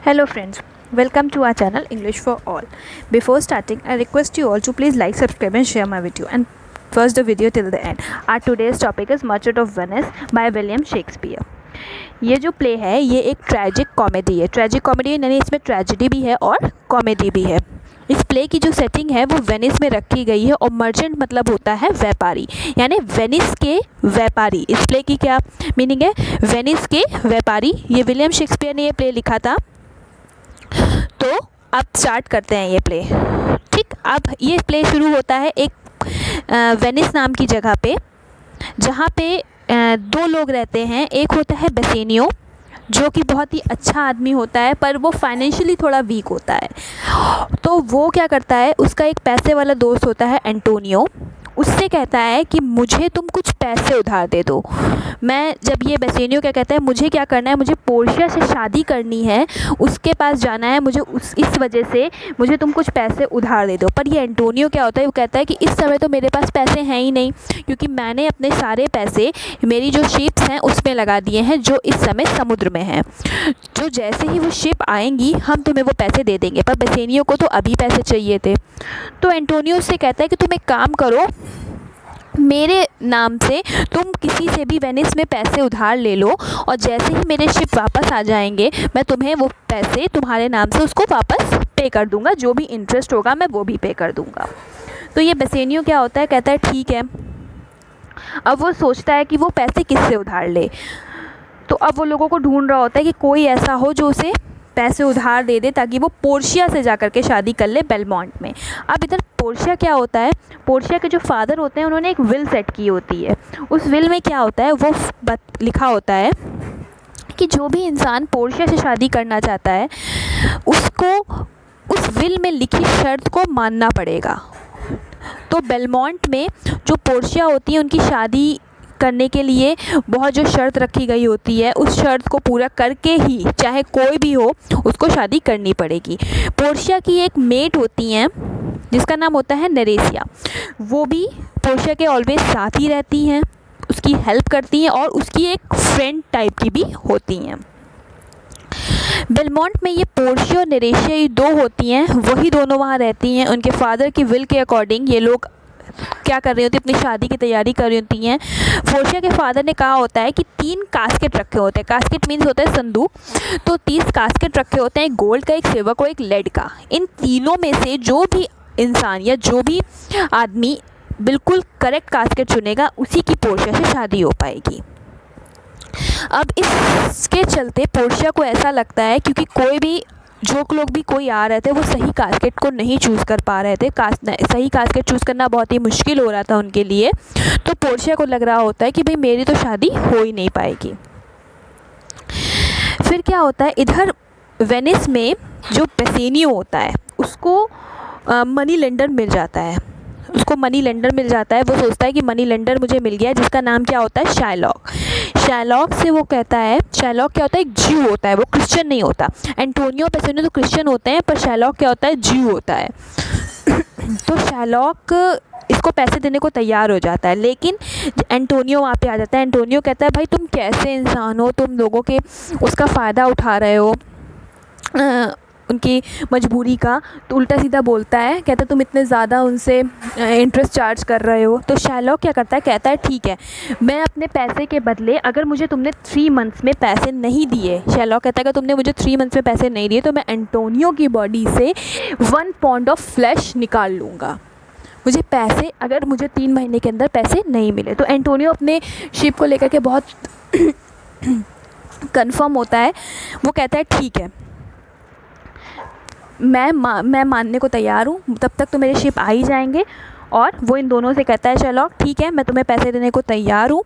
Hello friends, welcome to our channel English for All. Before starting, I request you all to please like, subscribe and share my video and watch the video till the end. Our today's topic is Merchant of Venice by William Shakespeare. ये जो play है ये एक tragic comedy है। Tragic comedy यानी इसमें tragedy भी है और कॉमेडी भी है। इस प्ले की जो सेटिंग है वो वेनिस में रखी गई है और मर्चेंट मतलब होता है व्यापारी, यानी वेनिस के व्यापारी। इस प्ले की क्या मीनिंग है? वेनिस के व्यापारी। ये विलियम शेक्सपियर ने ये प्ले लिखा था। तो अब स्टार्ट करते हैं ये प्ले। ठीक, अब ये प्ले शुरू होता है एक वेनिस नाम की जगह पे, जहाँ पे दो लोग रहते हैं। एक होता है बेसेनियो, जो कि बहुत ही अच्छा आदमी होता है पर वो फाइनेंशियली थोड़ा वीक होता है। तो वो क्या करता है, उसका एक पैसे वाला दोस्त होता है एंटोनियो, उससे कहता है कि मुझे तुम कुछ पैसे उधार दे दो। जब ये बेसेनियो क्या कहता है, मुझे क्या करना है, मुझे पोर्शिया से शादी करनी है, उसके पास जाना है मुझे, इस वजह से मुझे तुम कुछ पैसे उधार दे दो। पर ये एंटोनियो क्या होता है, वो कहता है कि इस समय तो मेरे पास पैसे हैं ही नहीं, क्योंकि मैंने अपने सारे पैसे मेरी जो शिप्स हैं उसमें लगा दिए हैं जो इस समय समुद्र में हैं। जो जैसे ही वो शिप आएंगी हम तुम्हें वो पैसे दे देंगे। पर बेसेनियो को तो अभी पैसे चाहिए थे। तो एंटोनियो से कहता है कि तुम एक काम करो, मेरे नाम से तुम किसी से भी वेनिस में पैसे उधार ले लो और जैसे ही मेरे शिप वापस आ जाएंगे मैं तुम्हें वो पैसे तुम्हारे नाम से उसको वापस पे कर दूंगा, जो भी इंटरेस्ट होगा मैं वो भी पे कर दूंगा। तो ये बेसेनियो क्या होता है, कहता है ठीक है। अब वो सोचता है कि वो पैसे किससे उधार ले। तो अब वो लोगों को ढूंढ रहा होता है कि कोई ऐसा हो जो उसे पैसे उधार दे दे ताकि वो पोर्शिया से जाकर के शादी कर ले बेलमोंट में। अब इधर पोर्शिया क्या होता है, पोर्शिया के जो फादर होते हैं उन्होंने एक विल सेट की होती है। उस विल में क्या होता है, वो लिखा होता है कि जो भी इंसान पोर्शिया से शादी करना चाहता है उसको उस विल में लिखी शर्त को मानना पड़ेगा। तो बेलमोंट में जो पोर्शिया होती है उनकी शादी करने के लिए बहुत जो शर्त रखी गई होती है, उस शर्त को पूरा करके ही चाहे कोई भी हो उसको शादी करनी पड़ेगी। पोर्शिया की एक मेट होती हैं जिसका नाम होता है नेरेसिया। वो भी पोर्शिया के ऑलवेज साथ ही रहती हैं, उसकी हेल्प करती हैं और उसकी एक फ्रेंड टाइप की भी होती हैं। बेलमोंट में ये पोर्शिया और नेरेसिया ये दो होती हैं, वही दोनों वहाँ रहती हैं। उनके फादर की विल के अकॉर्डिंग ये लोग क्या कर रही होती है, अपनी शादी की तैयारी कर रही होती हैं। पोर्शिया के फादर ने कहा होता है कि 3 कास्केट रखे होते हैं। कास्केट मीन्स होता है संदूक। तो 30 कास्केट रखे होते हैं, एक गोल्ड का, एक सिल्वर का और एक लेड का। इन तीनों में से जो भी इंसान या जो भी आदमी बिल्कुल करेक्ट कास्केट चुनेगा उसी की पोर्शिया से शादी हो पाएगी। अब इसके चलते पोर्शिया को ऐसा लगता है, क्योंकि जो लोग भी कोई आ रहे थे वो सही कास्केट को नहीं चूज़ कर पा रहे थे, सही कास्केट चूज़ करना बहुत ही मुश्किल हो रहा था उनके लिए। तो पोर्शिया को लग रहा होता है कि भाई मेरी तो शादी हो ही नहीं पाएगी। फिर क्या होता है, इधर वेनिस में जो बेसेनियो होता है उसको मनी लेंडर मिल जाता है। वो सोचता है कि मनी लेंडर मुझे मिल गया, जिसका नाम क्या होता है, शायलॉक। शायलॉक से वो कहता है, शायलॉक क्या होता है, एक ज्यू होता है, वो क्रिश्चियन नहीं होता। एंटोनियो बेसेनियो तो क्रिश्चियन होते हैं पर शायलॉक क्या होता है, ज्यू होता है। तो शायलॉक इसको पैसे देने को तैयार हो जाता है, लेकिन एंटोनियो वहाँ पे आ जाता है। एंटोनियो कहता है भाई तुम कैसे इंसान हो, तुम लोगों के उसका फ़ायदा उठा रहे हो उनकी मजबूरी का। तो उल्टा सीधा बोलता है, कहता है तुम इतने ज़्यादा उनसे इंटरेस्ट चार्ज कर रहे हो। तो शायलॉक क्या करता है, कहता है ठीक है, मैं अपने पैसे के बदले, अगर मुझे तुमने 3 मंथ्स में पैसे नहीं दिए, शायलॉक कहता है कि तुमने मुझे 3 मंथ्स में पैसे नहीं दिए तो मैं एंटोनियो की बॉडी से 1 पाउंड ऑफ फ्लैश निकाल लूँगा। मुझे पैसे, अगर मुझे 3 महीने के अंदर पैसे नहीं मिले। तो एंटोनियो अपने शिप को लेकर के बहुत कंफर्म होता है। वो कहता है ठीक है, मैं मानने को तैयार हूँ, तब तक तो मेरे शिप आ ही जाएंगे। और वो इन दोनों से कहता है शायलॉक ठीक है, मैं तुम्हें पैसे देने को तैयार हूँ।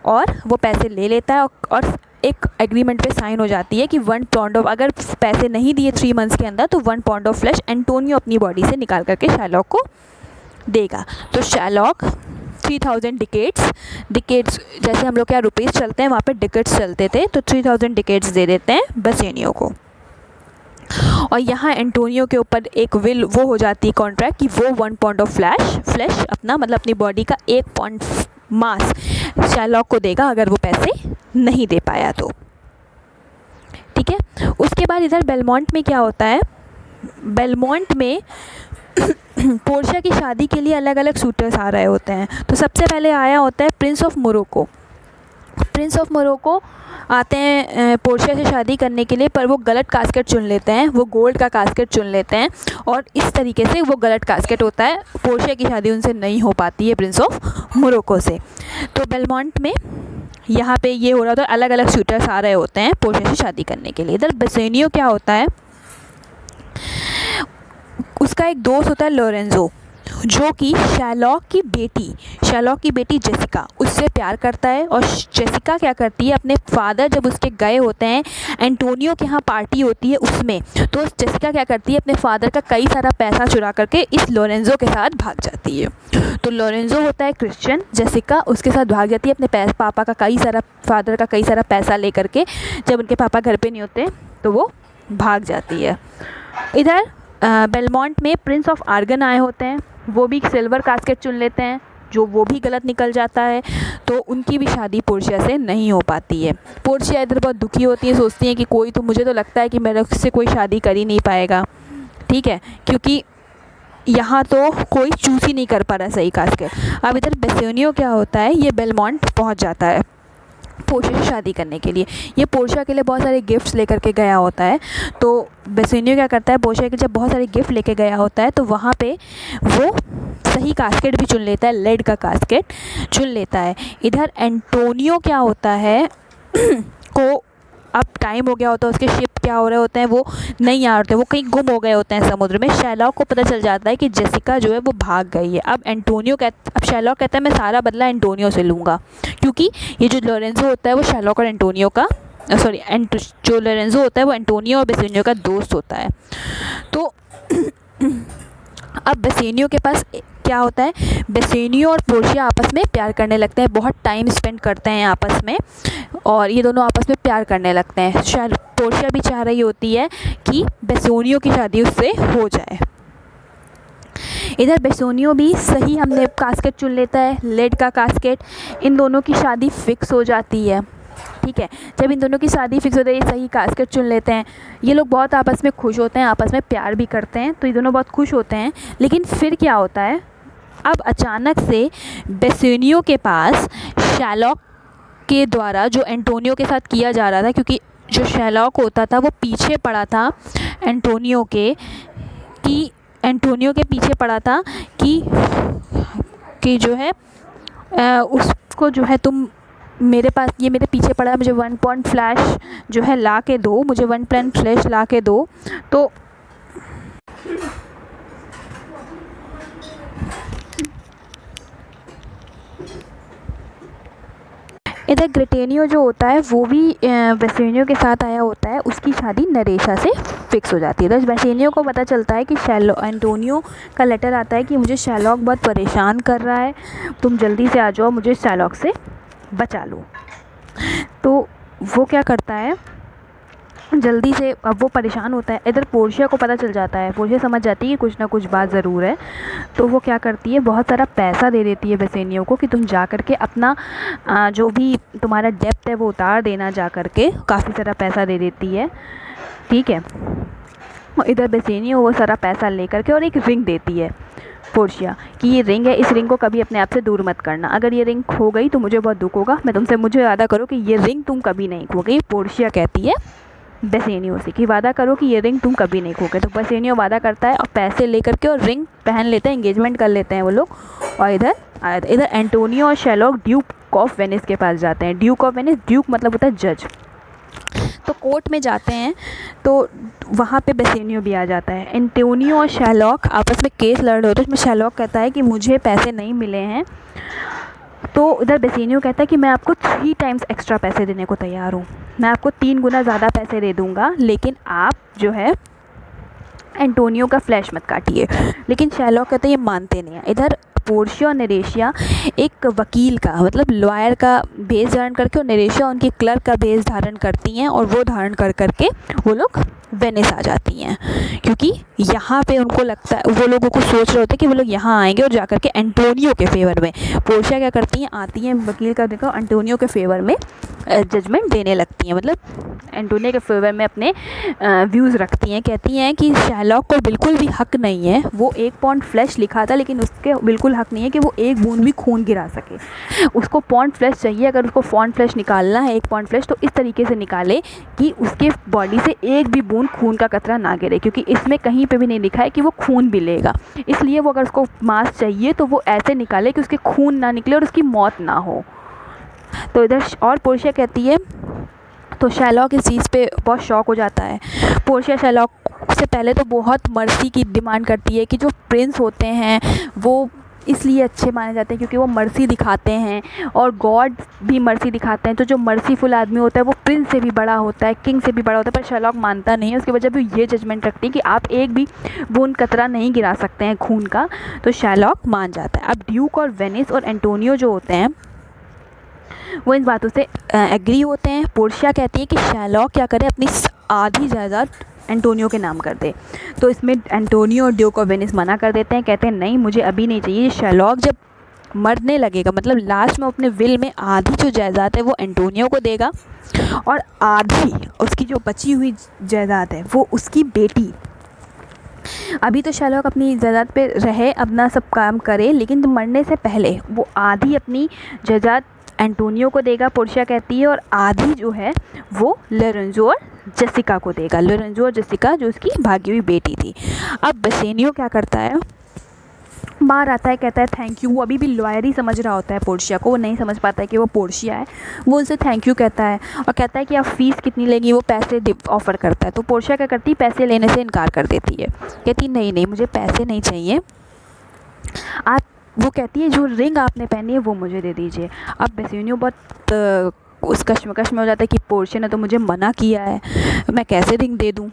और वो पैसे ले लेता है और एक एग्रीमेंट पे साइन हो जाती है कि 1 पाउंड ऑफ, अगर पैसे नहीं दिए 3 मंथ्स के अंदर तो 1 पाउंड ऑफ फ्लैश एंटोनियो अपनी बॉडी से निकाल करके शायलॉक को देगा। तो शायलॉक 3000 डिकेट्स जैसे हम लोग क्या रुपीज़ चलते हैं वहाँ पे डिकेट्स चलते थे, तो 3000 डिकेट्स दे देते हैं बेसेनियो को। और यहाँ एंटोनियो के ऊपर एक विल वो हो जाती है कॉन्ट्रैक्ट कि वो 1 पाउंड ऑफ फ्लैश अपना मतलब अपनी बॉडी का 1 पाउंड मास शायलॉक को देगा अगर वो पैसे नहीं दे पाया तो। ठीक ठीक है। उसके बाद इधर बेलमोंट में क्या होता है, बेलमोंट में पोर्शिया की शादी के लिए अलग अलग सूटर्स आ रहे होते हैं। तो सबसे पहले आया होता है Prince of Morocco. Prince of Morocco आते हैं पोर्शिया से शादी करने के लिए, पर वो गलत कास्केट चुन लेते हैं, वो गोल्ड का कास्केट चुन लेते हैं और इस तरीके से वो गलत कास्केट होता है, पोर्शिया की शादी उनसे नहीं हो पाती है प्रिंस ऑफ मोरक्को से। तो बेलमोंट में यहाँ पे ये हो रहा होता है, अलग अलग शूटर्स आ रहे होते हैं पोर्शिया से शादी करने के लिए। इधर बेसेनियो क्या होता है, उसका एक दोस्त होता है लोरेंजो, जो कि शैलॉक की बेटी जेसिका उससे प्यार करता है। और जेसिका क्या करती है, अपने फादर जब उसके गए होते हैं एंटोनियो के यहाँ पार्टी होती है उसमें, तो जेसिका क्या करती है, अपने फादर का कई सारा पैसा चुरा करके इस लोरेंजो के साथ भाग जाती है। तो लोरेंजो होता है क्रिश्चियन, जेसिका उसके साथ भाग जाती है अपने पापा का फादर का कई सारा पैसा ले करके। जब उनके पापा घर पे नहीं होते तो वो भाग जाती है। इधर बेलमोंट में प्रिंस ऑफ आर्गन आए होते हैं, वो भी सिल्वर कास्केट चुन लेते हैं, जो वो भी गलत निकल जाता है, तो उनकी भी शादी पोर्शिया से नहीं हो पाती है। पोर्शिया इधर बहुत दुखी होती है, सोचती है कि मुझे तो लगता है कि मेरे से कोई शादी कर ही नहीं पाएगा, ठीक है, क्योंकि यहाँ तो कोई चूज ही नहीं कर पा रहा सही कास्केट। अब इधर बेसेनियो क्या होता है, ये बेलमोंट पहुँच जाता है पोर्शिया से शादी करने के लिए। ये पोर्शिया के लिए बहुत सारे गिफ्ट्स लेकर के गया होता है। तो बेसेनियो क्या करता है, पोर्शिया के जब बहुत सारे गिफ्ट लेके गया होता है तो वहाँ पे वो सही कास्केट भी चुन लेता है, लेड का कास्केट चुन लेता है। इधर एंटोनियो क्या होता है को अब टाइम हो गया होता है, उसके शिप क्या हो रहे होते हैं, वो नहीं आ रहे, वो कहीं गुम हो गए होते हैं समुद्र में। शैलॉक को पता चल जाता है कि जेसिका जो है वो भाग गई है। अब शैलॉक कहता है मैं सारा बदला एंटोनियो से लूँगा, क्योंकि ये जो लोरेंजो होता है वो शैलॉक और एंटोनियो का जो लोरेंजो होता है वो एंटोनियो और बेसेनियो का दोस्त होता है। तो अब बेसेनियो के पास क्या होता है, बेसेनियो और पोर्शिया आपस में प्यार करने लगते हैं, बहुत टाइम स्पेंड करते हैं आपस में और ये दोनों आपस में प्यार करने लगते हैं। शायद पोर्शिया भी चाह रही होती है कि बेसेनियो की शादी उससे हो जाए। इधर बेसेनियो भी सही हमने कास्केट चुन लेता है, लेड का कास्केट। इन दोनों की शादी फिक्स हो जाती है, ठीक है। जब इन दोनों की शादी फिक्स होती है, सही कास्केट चुन लेते हैं, ये लोग बहुत आपस में खुश होते हैं, आपस में प्यार भी करते हैं, तो ये दोनों बहुत खुश होते हैं। लेकिन फिर क्या होता है, अब अचानक से बेसेनियो के पास शैलॉक के द्वारा जो एंटोनियो के साथ किया जा रहा था, क्योंकि जो शैलॉक होता था वो पीछे पड़ा था एंटोनियो के पीछे पड़ा था कि जो है उसको जो है तुम मेरे पास, ये मेरे पीछे पड़ा है, मुझे 1 पॉइंट फ्लैश जो है ला के दो, मुझे 1 पॉइंट फ्लैश ला के दो। तो इधर ग्रेटेनियो जो होता है वो भी बेसेनियो के साथ आया होता है, उसकी शादी नरेशा से फिक्स हो जाती है। तो बेसेनियो को पता चलता है कि एंटोनियो का लेटर आता है कि मुझे शैलॉक बहुत परेशान कर रहा है, तुम जल्दी से आ जाओ, मुझे शैलॉक से बचा लो। तो वो क्या करता है, जल्दी से, अब वो परेशान होता है। इधर पोर्शिया को पता चल जाता है, पोर्शिया समझ जाती है कि कुछ ना कुछ बात ज़रूर है, तो वो क्या करती है, बहुत सारा पैसा दे देती है बेसेनियो को कि तुम जा कर के अपना जो भी तुम्हारा डेप्ट है वो उतार देना, जा कर के काफ़ी सारा पैसा दे देती है, ठीक है। इधर बेसेनियो वो सारा पैसा ले करके और एक रिंग देती है पोर्शिया कि ये रिंग है, इस रिंग को कभी अपने आप से दूर मत करना, अगर ये रिंग खो गई तो मुझे बहुत दुख होगा, मुझे वादा करो कि ये रिंग तुम कभी नहीं खोगे। पोर्शिया कहती है बेसेनियो से कि वादा करो कि ये रिंग तुम कभी नहीं खोगे। तो बेसेनियो वादा करता है और पैसे लेकर के और रिंग पहन लेते हैं, एंगेजमेंट कर लेते हैं वो लोग। और इधर एंटोनियो और शैलॉक ड्यूक ऑफ वेनिस के पास जाते हैं। ड्यूक ऑफ वेनिस, ड्यूक मतलब होता है जज। तो कोर्ट में जाते हैं तो वहाँ पे बेसेनियो भी आ जाता है। एंटोनियो और शैलॉक आपस में केस लड़ रहे होते हैं, उसमें शैलॉक कहता है कि मुझे पैसे नहीं मिले हैं, तो इधर बेसेनियो कहता है कि मैं आपको 3 टाइम्स एक्स्ट्रा पैसे देने को तैयार हूँ, मैं आपको 3 गुना ज़्यादा पैसे दे दूँगा, लेकिन आप जो है एंटोनियो का फ्लैश मत काटिए। लेकिन शैलॉक कहते हैं ये मानते नहीं है। इधर पोर्शिया और नरेशिया एक वकील का मतलब लॉयर का भेष धारण करके और नरेशिया उनकी क्लर्क का भेष धारण करती हैं और वो धारण कर करके वो लोग वेनिस आ जाती हैं, क्योंकि यहाँ पे उनको लगता है, वो लोगों को सोच रहे होते हैं कि वो लोग यहाँ आएंगे और जा कर के एंटोनियो के फेवर में, पोर्शिया क्या करती हैं, आती हैं वकील का देखो एंटोनियो के फेवर में जजमेंट देने लगती हैं, मतलब एंटोनियो के फेवर में अपने व्यूज़ रखती हैं। कहती हैं कि शैरलॉक को बिल्कुल भी हक नहीं है, वो 1 पाउंड फ्लैश लिखा था लेकिन उसके बिल्कुल हक नहीं है कि वो 1 बूंद भी खून गिरा सके। उसको पाउंड फ्लैश चाहिए, अगर उसको पाउंड फ्लैश निकालना है 1 पाउंड फ्लैश तो इस तरीके से निकाले कि उसके बॉडी से 1 भी बूंद खून का कतरा ना गिरे, क्योंकि इसमें कहीं पे भी नहीं लिखा है कि वो खून भी लेगा। इसलिए वो अगर उसको मांस चाहिए तो वो ऐसे निकाले कि उसके खून ना निकले और उसकी मौत ना हो। तो इधर और पोर्शिया कहती है, तो शैरलॉक इस चीज़ पे बहुत शॉक हो जाता है। पोर्शिया शैरलॉक से पहले तो बहुत मर्सी की डिमांड करती है कि जो प्रिंस होते हैं वो इसलिए अच्छे माने जाते हैं क्योंकि वो मर्सी दिखाते हैं और गॉड भी मर्सी दिखाते हैं। तो जो मर्सीफुल आदमी होता है वो प्रिंस से भी बड़ा होता है, किंग से भी बड़ा होता है। पर शैरलॉक मानता नहीं है, उसकी वजह भी ये जजमेंट रखती है कि आप 1 भी बूंद कतरा नहीं गिरा सकते हैं खून का। तो शैरलॉक मान जाता है। अब ड्यूक और वेनिस और एंटोनियो जो होते हैं वो इन बातों से एग्री होते हैं। पोर्शिया कहती है कि शैरलॉक क्या करे, अपनी आधी जायदाद एंटोनियो के नाम कर दे। तो इसमें एंटोनियो और ड्यूक ऑफ वेनिस मना कर देते हैं, कहते हैं नहीं मुझे अभी नहीं चाहिए। शैरलॉक जब मरने लगेगा मतलब लास्ट में अपने विल में आधी जो जायदाद है वो एंटोनियो को देगा और आधी उसकी जो बची हुई जायदाद है वो उसकी बेटी। अभी तो शैरलॉक अपनी जायदाद पे रहे, अपना सब काम करे, लेकिन मरने से पहले वो आधी अपनी जायदाद एंटोनियो को देगा, पोर्शिया कहती है, और आधी जो है वो लोरेंजो और जेसिका को देगा। लोरेंजो और जेसिका जो उसकी भागी हुई बेटी थी। अब बेसेनियो क्या करता है, बाहर आता है, कहता है थैंक यू। वो अभी भी लॉयर ही समझ रहा होता है पोर्शिया को, वो नहीं समझ पाता है कि वो पोर्शिया है। वो उनसे थैंक यू कहता है और कहता है कि आप फ़ीस कितनी लेंगी, वो पैसे ऑफ़र करता है। तो पोर्शिया क्या करती है, पैसे लेने से इनकार कर देती है, कहती नहीं नहीं मुझे पैसे नहीं चाहिए आप। वो कहती है जो रिंग आपने पहनी है वो मुझे दे दीजिए। अब बेसेनियो बहुत उस कश्मकश में हो जाता है कि पोर्शिया ने तो मुझे मना किया है, मैं कैसे रिंग दे दूँ।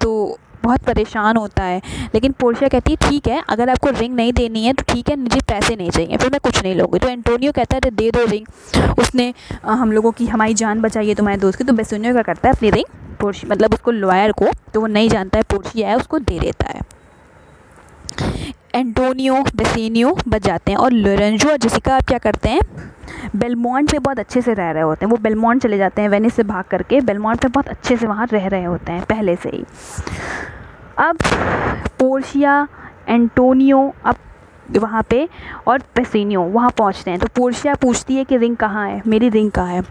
तो बहुत परेशान होता है, लेकिन पोर्शिया कहती है ठीक है अगर आपको रिंग नहीं देनी है तो ठीक है, मुझे पैसे नहीं चाहिए, फिर मैं कुछ नहीं लूँगी। तो एंटोनियो कहता है दे दो रिंग, उसने हम लोगों की हमारी जान बचाई है तुम्हारे दोस्त की। तो बेसेनियो क्या करता है, अपनी रिंग पोर्शिया मतलब उसको लॉयर को, तो वो नहीं जानता है पोर्शिया है, उसको दे देता है। एंटोनियो बेसेनियो बच जाते हैं और लोरेंजो और जेसिका क्या करते हैं, बेलमोंट पे बहुत अच्छे से रह रहे होते हैं। वो बेलमोंट चले जाते हैं, वेनिस से भाग करके बेलमोंट पे बहुत अच्छे से वहाँ रह रहे होते हैं पहले से ही। अब पोर्शिया एंटोनियो अब वहाँ पे और बेसेनियो वहाँ पहुँचते हैं। तो पोर्शिया पूछती है कि रिंग कहाँ है, मेरी रिंग कहाँ है।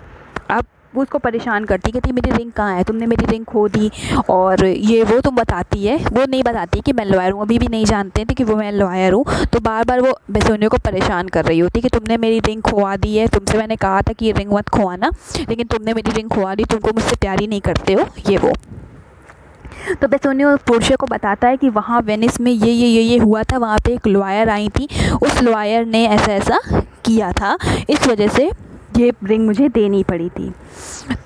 अब वो उसको परेशान करती, कहती मेरी रिंग कहाँ है, तुमने मेरी रिंग खो दी और ये वो तुम बताती है। वो नहीं बताती कि मैं लॉयर हूँ, अभी भी नहीं जानते थे कि वो मैं लॉयर हूँ। तो बार बार वो बेसेनियो को परेशान कर रही होती कि तुमने मेरी रिंग खोवा दी है, तुमसे मैंने कहा था कि ये रिंग मत खोवाना, लेकिन तुमने मेरी रिंग खोवा दी, तुमको मुझसे प्यार ही नहीं करते हो, ये वो। तो बेसेनियो पोर्शिया को बताता है कि वहाँ वेनिस में ये हुआ था, वहाँ पे एक लॉयर आई थी, उस लॉयर ने ऐसा ऐसा किया था, इस वजह से ये रिंग मुझे देनी पड़ी थी।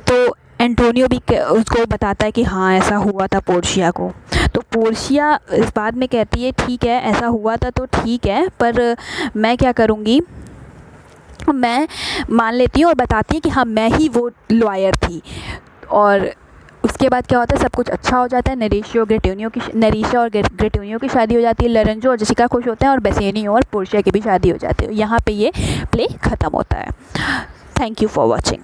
तो एंटोनियो भी उसको बताता है कि हाँ ऐसा हुआ था पोर्शिया को। तो पोर्शिया इस बात में कहती है ठीक है ऐसा हुआ था तो ठीक है, पर मैं क्या करूँगी, मैं मान लेती हूँ और बताती है कि हाँ मैं ही वो लॉयर थी। और उसके बाद क्या होता है, सब कुछ अच्छा हो जाता है। नरेशिया और ग्रेटोनियो की शादी हो जाती है, लोरेंजो और जेसिका खुश होते हैं और बेसेनियो और पोर्शिया की भी शादी हो जाती है। यहाँ पे ये प्ले ख़त्म होता है। Thank you for watching.